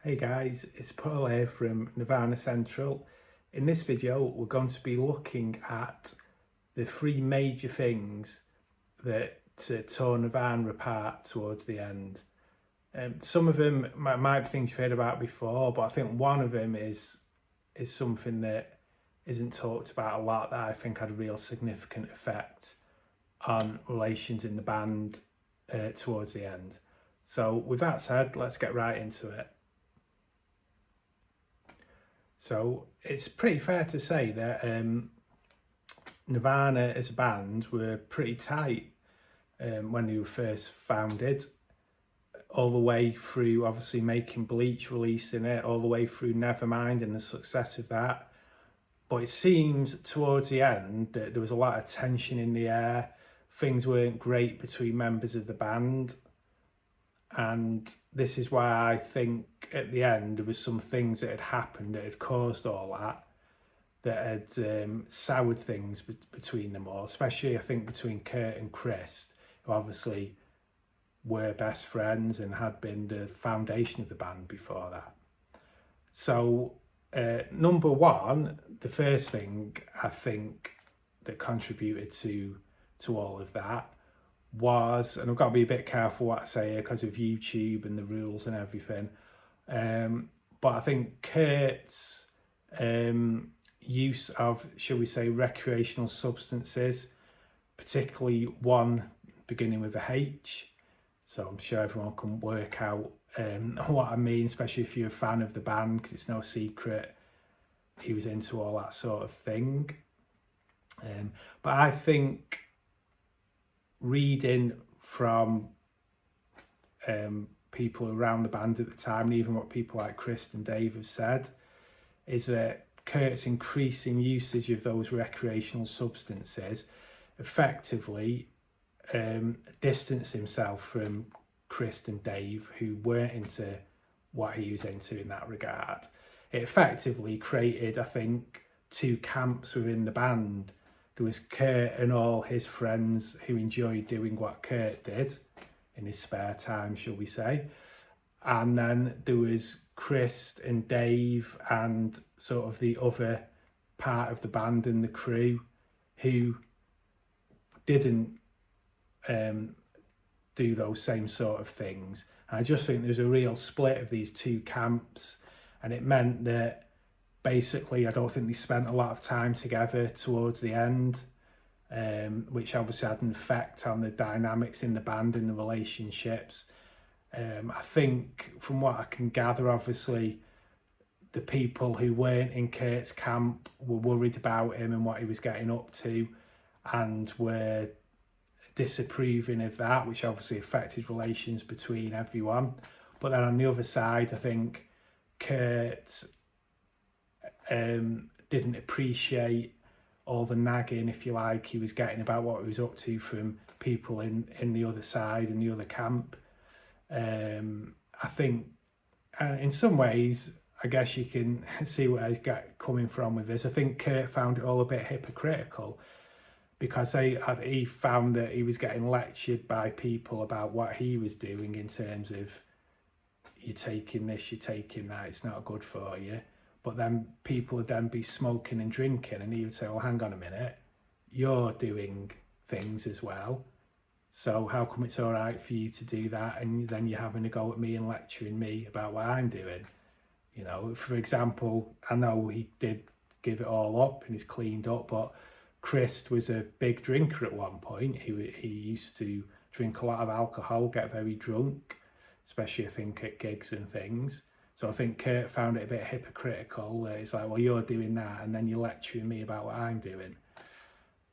Hey guys, it's Paul here from Nirvana Central. In this video, we're going to be looking at the three major things that tore Nirvana apart towards the end. Some of them might be things you've heard about before, but I think one of them is something that isn't talked about a lot that I think had a real significant effect on relations in the band towards the end. So with that said, let's get right into it. So it's pretty fair to say that Nirvana as a band were pretty tight when they were first founded, all the way through obviously making Bleach, releasing it, all the way through Nevermind and the success of that. But it seems towards the end that there was a lot of tension in the air. Things weren't great between members of the band. And this is why I think at the end there was some things that had happened that had caused all that had soured things between them all, especially I think between Kurt and Chris, who obviously were best friends and had been the foundation of the band before that. So number one, the first thing I think that contributed to all of that was, and I've got to be a bit careful what I say here because of YouTube and the rules and everything, but I think Kurt's use of, shall we say, recreational substances, particularly one beginning with a H, so I'm sure everyone can work out what I mean, especially if you're a fan of the band, because it's no secret he was into all that sort of thing. But I think reading from people around the band at the time, and even what people like Chris and Dave have said, is that Kurt's increasing usage of those recreational substances effectively distanced himself from Chris and Dave, who weren't into what he was into in that regard. It effectively created, I think, two camps within the band. There was Kurt and all his friends who enjoyed doing what Kurt did in his spare time, shall we say. And then there was Chris and Dave and sort of the other part of the band and the crew who didn't do those same sort of things. And I just think there's a real split of these two camps, and it meant that basically I don't think they spent a lot of time together towards the end, which obviously had an effect on the dynamics in the band and the relationships. I think from what I can gather, obviously the people who weren't in Kurt's camp were worried about him and what he was getting up to, and were disapproving of that, which obviously affected relations between everyone. But then on the other side, I think Kurt didn't appreciate all the nagging, if you like, he was getting about what he was up to from people in the other side, in the other camp. I think in some ways, I guess you can see where he's coming from with this. I think Kurt found it all a bit hypocritical, because he found that he was getting lectured by people about what he was doing in terms of, you're taking this, you're taking that, it's not good for you. But then people would then be smoking and drinking, and he would say, well, hang on a minute, you're doing things as well, so how come it's all right for you to do that, and then you're having a go at me and lecturing me about what I'm doing? You know, for example, I know he did give it all up and he's cleaned up, but Chris was a big drinker at one point. He used to drink a lot of alcohol, get very drunk, especially I think at gigs and things. So I think Kurt found it a bit hypocritical. It's like, well, you're doing that and then you're lecturing me about what I'm doing.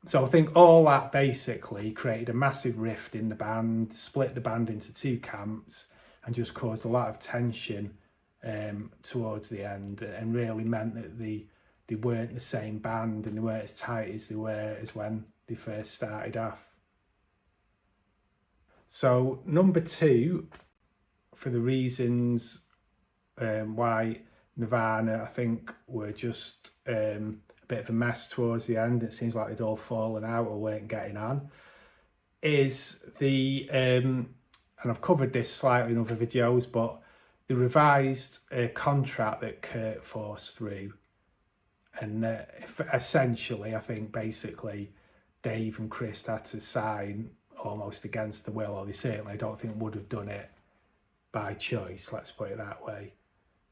So I think all that basically created a massive rift in the band, split the band into two camps, and just caused a lot of tension towards the end, and really meant that they weren't the same band and they weren't as tight as they were as when they first started off. So number two, for the reasons why Nirvana, I think, were just a bit of a mess towards the end, it seems like they'd all fallen out or weren't getting on, is the, and I've covered this slightly in other videos, but the revised contract that Kurt forced through, and essentially, I think basically Dave and Chris had to sign almost against the will, or they certainly, I don't think, would have done it by choice, let's put it that way.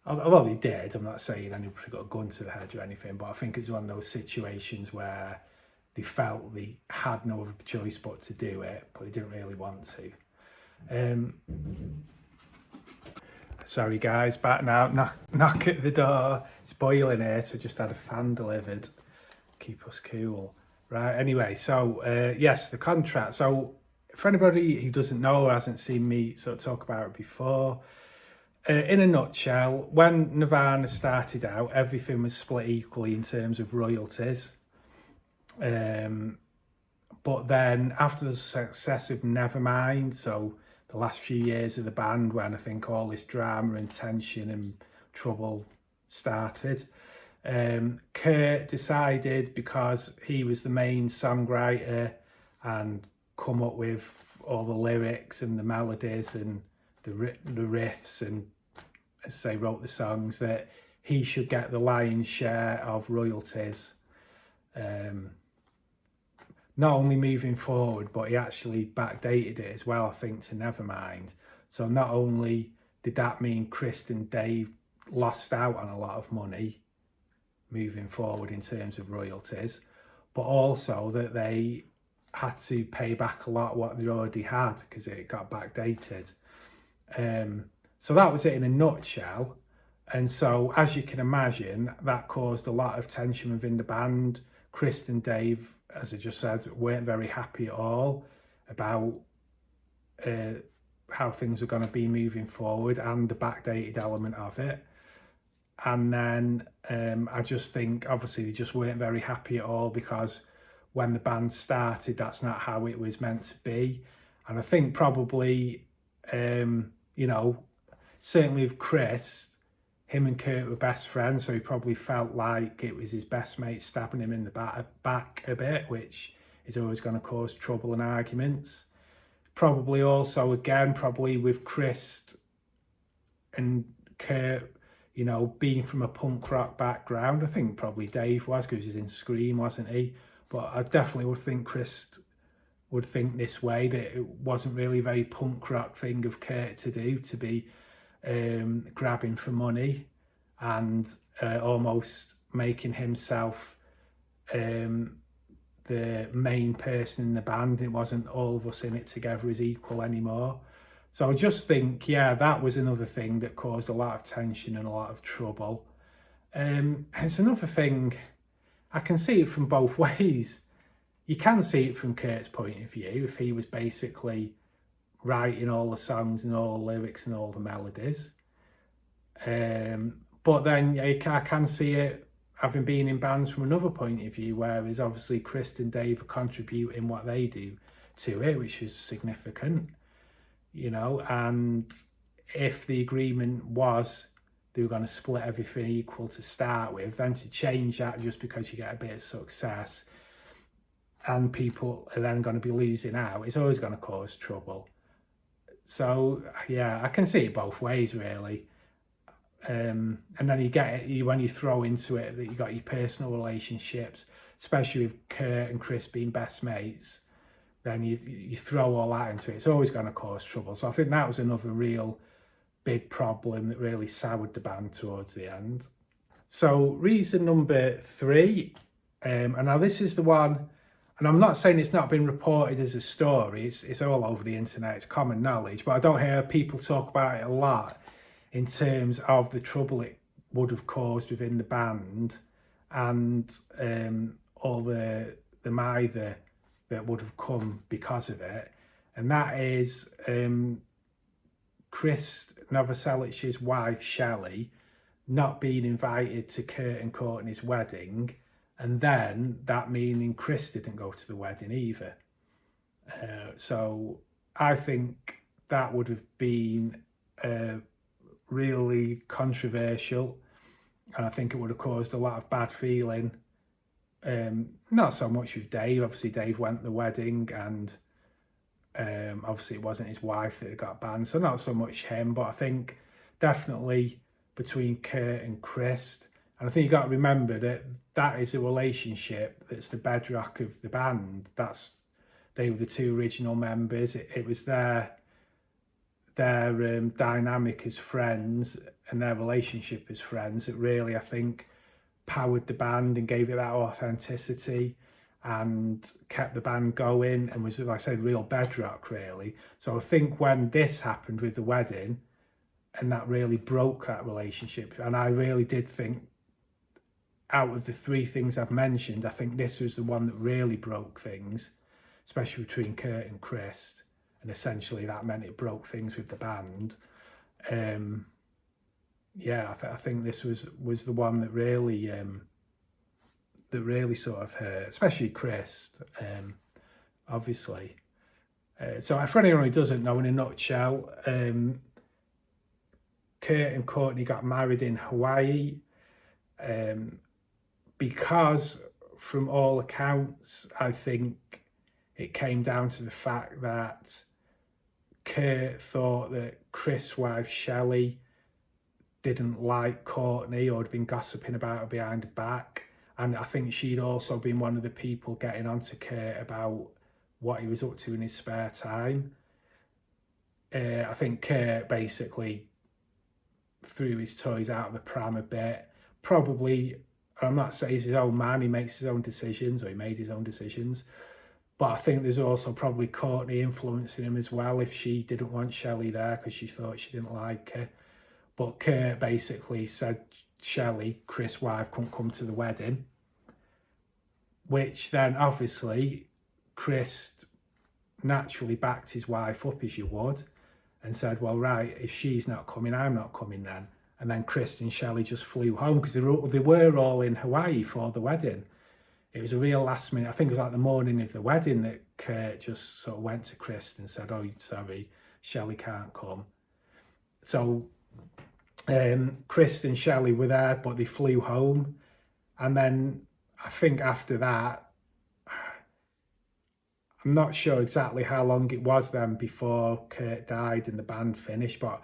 Although they did, I'm not saying anybody got a gun to the head or anything, but I think it was one of those situations where they felt they had no other choice but to do it, but they didn't really want to. Sorry guys, back now. Knock at the door. It's boiling here, so just had a fan delivered. Keep us cool. Right, anyway, so yes, the contract. So for anybody who doesn't know or hasn't seen me sort of talk about it before, in a nutshell, when Nirvana started out, everything was split equally in terms of royalties. But then after the success of Nevermind, so the last few years of the band, when I think all this drama and tension and trouble started, Kurt decided, because he was the main songwriter and come up with all the lyrics and the melodies and the riffs, and as I say, wrote the songs, that he should get the lion's share of royalties. Not only moving forward, but he actually backdated it as well, I think, to Nevermind. So not only did that mean Chris and Dave lost out on a lot of money moving forward in terms of royalties, but also that they had to pay back a lot what they already had because it got backdated. So that was it in a nutshell. And so, as you can imagine, that caused a lot of tension within the band. Chris and Dave, as I just said, weren't very happy at all about how things were going to be moving forward and the backdated element of it. And then I just think, obviously, they just weren't very happy at all, because when the band started, that's not how it was meant to be. And I think probably, certainly with Chris, him and Kurt were best friends, so he probably felt like it was his best mate stabbing him in the back a bit, which is always going to cause trouble and arguments. Probably also, again, probably with Chris and Kurt, being from a punk rock background. I think probably Dave was, because he was in Scream, wasn't he? But I definitely would think Chris would think this way, that it wasn't really a very punk rock thing of Kurt to do, to be grabbing for money and almost making himself the main person in the band. It wasn't all of us in it together as equal anymore. So I just think, that was another thing that caused a lot of tension and a lot of trouble. And it's another thing, I can see it from both ways. You can see it from Kurt's point of view, if he was basically writing all the songs and all the lyrics and all the melodies. But then I can see it having been in bands from another point of view, whereas obviously Chris and Dave are contributing what they do to it, which is significant, and if the agreement was they were going to split everything equal to start with, then to change that just because you get a bit of success and people are then going to be losing out, it's always going to cause trouble. So I can see it both ways, really. And then you get it when you throw into it that you got your personal relationships, especially with Kurt and Chris being best mates. Then you throw all that into it. It's always going to cause trouble. So I think that was another real big problem that really soured the band towards the end. So reason number 3, and now this is the one, and I'm not saying it's not been reported as a story, it's all over the internet, it's common knowledge, but I don't hear people talk about it a lot in terms of the trouble it would have caused within the band and all the mither that would have come because of it. And that is Chris Novoselic's wife, Shelley, not being invited to Kurt and Courtney's wedding, and then that meaning Chris didn't go to the wedding either. So I think that would have been really controversial, and I think it would have caused a lot of bad feeling. Not so much with Dave. Obviously Dave went to the wedding, and obviously it wasn't his wife that got banned, so not so much him, but I think definitely between Kurt and Chris. And I think you got to remember that that is a relationship that's the bedrock of the band. They were the two original members. It was their dynamic as friends and their relationship as friends that really, I think, powered the band and gave it that authenticity and kept the band going and was, like I said, real bedrock, really. So I think when this happened with the wedding, and that really broke that relationship, and I really did think, out of the three things I've mentioned, I think this was the one that really broke things, especially between Kurt and Chris, and essentially that meant it broke things with the band. Yeah, I think this was the one that really sort of hurt, especially Chris, obviously. So for anyone who doesn't know, in a nutshell, Kurt and Courtney got married in Hawaii because, from all accounts, I think it came down to the fact that Kurt thought that Chris' wife Shelley didn't like Courtney or had been gossiping about her behind her back. And I think she'd also been one of the people getting onto Kurt about what he was up to in his spare time. I think Kurt basically threw his toys out of the pram a bit. Probably, I'm not saying he's his own man, he makes his own decisions, or he made his own decisions. But I think there's also probably Courtney influencing him as well, if she didn't want Shelley there because she thought she didn't like her. But Kurt basically said Shelley, Chris' wife, couldn't come to the wedding, which then obviously Chris naturally backed his wife up, as you would, and said, well, right, if she's not coming, I'm not coming then. And then Chris and Shelley just flew home because they were all in Hawaii for the wedding. It was a real last minute. I think it was like the morning of the wedding that Kurt just sort of went to Chris and said, oh, sorry, Shelley can't come. So Chris and Shelley were there, but they flew home. And then I think after that, I'm not sure exactly how long it was then before Kurt died and the band finished, but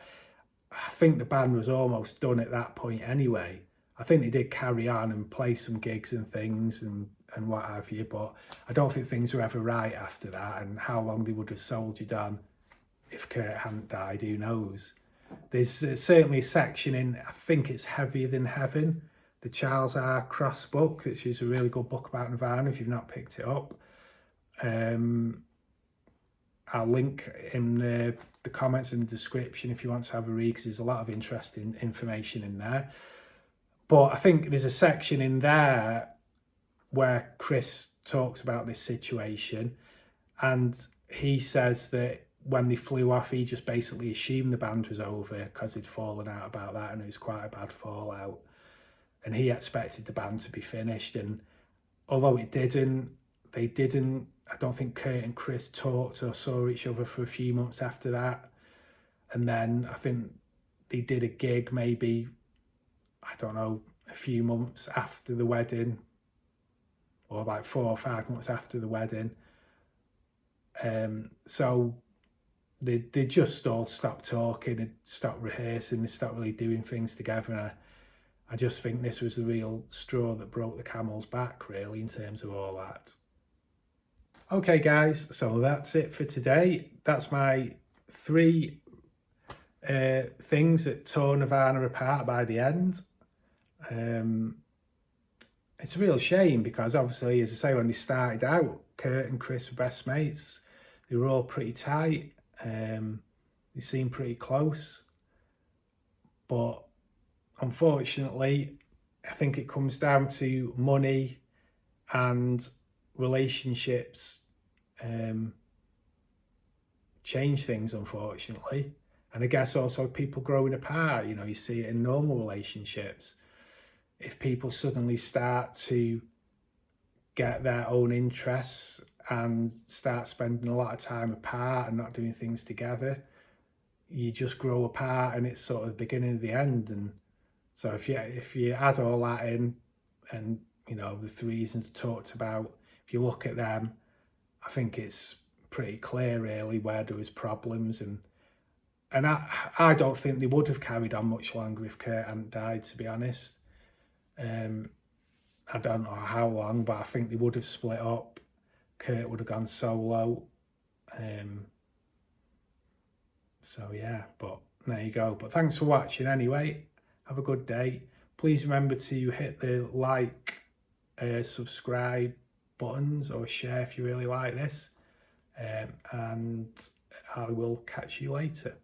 I think the band was almost done at that point anyway. I think they did carry on and play some gigs and things and what have you, but I don't think things were ever right after that, and how long they would have soldiered on if Kurt hadn't died, who knows. There's certainly a section in, I think it's Heavier Than Heaven, the Charles R. Cross book, which is a really good book about Nirvana if you've not picked it up. I'll link in the comments and the description if you want to have a read, because there's a lot of interesting information in there. But I think there's a section in there where Chris talks about this situation, and he says that when they flew off, he just basically assumed the band was over because he'd fallen out about that, and it was quite a bad fallout. And he expected the band to be finished, and although they didn't. I don't think Kurt and Chris talked or saw each other for a few months after that. And then I think they did a gig maybe, I don't know, a few months after the wedding, or like 4 or 5 months after the wedding. So they just all stopped talking and stopped rehearsing, they stopped really doing things together. And I just think this was the real straw that broke the camel's back, really, in terms of all that. Okay, guys, so that's it for today. That's my 3 things that tore Nirvana apart by the end. It's a real shame because, obviously, as I say, when they started out, Kurt and Chris were best mates. They were all pretty tight. They seemed pretty close. But unfortunately, I think it comes down to money and relationships change things, unfortunately. And I guess also people growing apart, you know, you see it in normal relationships. If people suddenly start to get their own interests and start spending a lot of time apart and not doing things together, you just grow apart, and it's sort of the beginning of the end. And so if you add all that in, and you know, the 3 reasons talked about, if you look at them, I think it's pretty clear really where there was problems. And And I don't think they would have carried on much longer if Kurt hadn't died, to be honest. I don't know how long, but I think they would have split up. Kurt would have gone solo. So yeah, but there you go. But thanks for watching anyway. Have a good day. Please remember to hit the like, subscribe buttons, or share if you really like this. And I will catch you later.